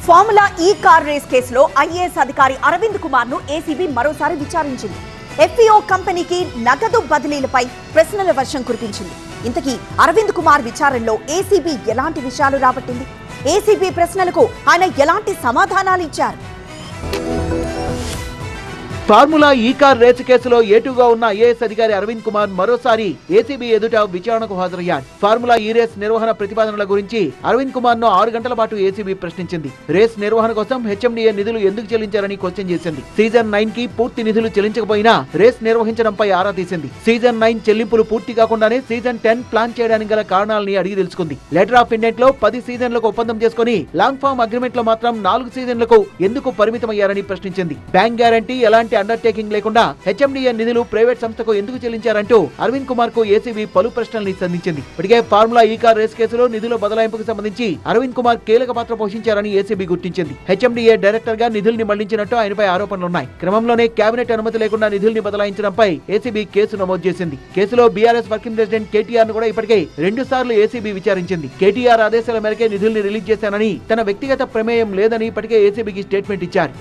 Formula ఈ car race కేసులో IAS అధికారి అరవింద్ కుమార్ ను ఏసీబీ మరోసారి విచారించింది. ఎఫ్ఈఓ కంపెనీకి నగదు బదిలీలపై ప్రశ్నల వర్షం కురిపించింది. ఇంతకీ అరవింద్ కుమార్ విచారణలో ఏసీబీ ఎలాంటి విషయాలు రాబట్టింది? ఏసీబీ ప్రశ్నలకు ఆయన ఎలాంటి సమాధానాలు ఇచ్చారు? ఫార్ములా ఈ కార్ రేసు కేసులో ఏటుగా ఉన్న ఐఏఎస్ అధికారి అరవింద్ కుమార్ మరోసారి ఏసీబీ ఎదుట విచారణకు హాజరయ్యారు. ఫార్ములా ఈ రేస్ నిర్వహణ ప్రతిపాదనల గురించి అరవింద్ కుమార్ ను 6 గంటల పాటు ఏసీబీ ప్రశ్నించింది. రేస్ నిర్వహణ కోసం హెచ్ఎండిఏ నిధులు ఎందుకు చెల్లించారని క్వశ్చన్ చేసింది. సీజన్ 9 కి పూర్తి నిధులు చెల్లించకపోయినా రేస్ నిర్వహించడంపై ఆరా తీసింది. సీజన్ 9 చెల్లింపులు పూర్తి కాకుండానే సీజన్ 10 ప్లాన్ చేయడానికి గల కారణాలని అడిగి తెలుసుకుంది. లెటర్ ఆఫ్ ఇండెంట్ లో 10 సీజన్లకు ఒప్పందం చేసుకుని లాంగ్ ఫార్మ్ అగ్రిమెంట్ లో మాత్రం 4 సీజన్లకు ఎందుకు పరిమితమయ్యారని ప్రశ్నించింది. బ్యాంక్ గ్యారంటీ ఎలాంటి అండర్టేకింగ్ లేకుండా హెచ్ఎండిఏ నిధులు ప్రైవేట్ సంస్థకు ఎందుకు చెల్లించారంటూ అరవింద్ కుమార్ కు ఏసీబీ పలు ప్రశ్నల్ని సంధించింది. ఇప్పటికే ఫార్ములా ఈ కార్ రేస్ కేసులో నిధుల బదలాయింపుకు సంబంధించి అరవింద్ కుమార్ కీలక పాత్ర పోషించారని ఏసీబీ గుర్తించింది. హెచ్ఎండిఏ డైరెక్టర్ గా నిధుల్ని మళ్లించినట్టు ఆయనపై ఆరోపణలున్నాయి. క్రమంలోనే కేబినెట్ అనుమతి లేకుండా నిధుల్ని బదలాయించడంపై ఏసీబీ కేసు నమోదు చేసింది. కేసులో బీఆర్ఎస్ వర్కింగ్ ప్రెసిడెంట్ కేటీఆర్ ను కూడా ఇప్పటికే 2 సార్లు ఏసీబీ విచారించింది. కేటీఆర్ ఆదేశాల మేరకే నిధుల్ని రిలీజ్ చేశానని, తన వ్యక్తిగత ప్రమేయం లేదని ఇప్పటికే ఏసీబీకి స్టేట్మెంట్ ఇచ్చారు.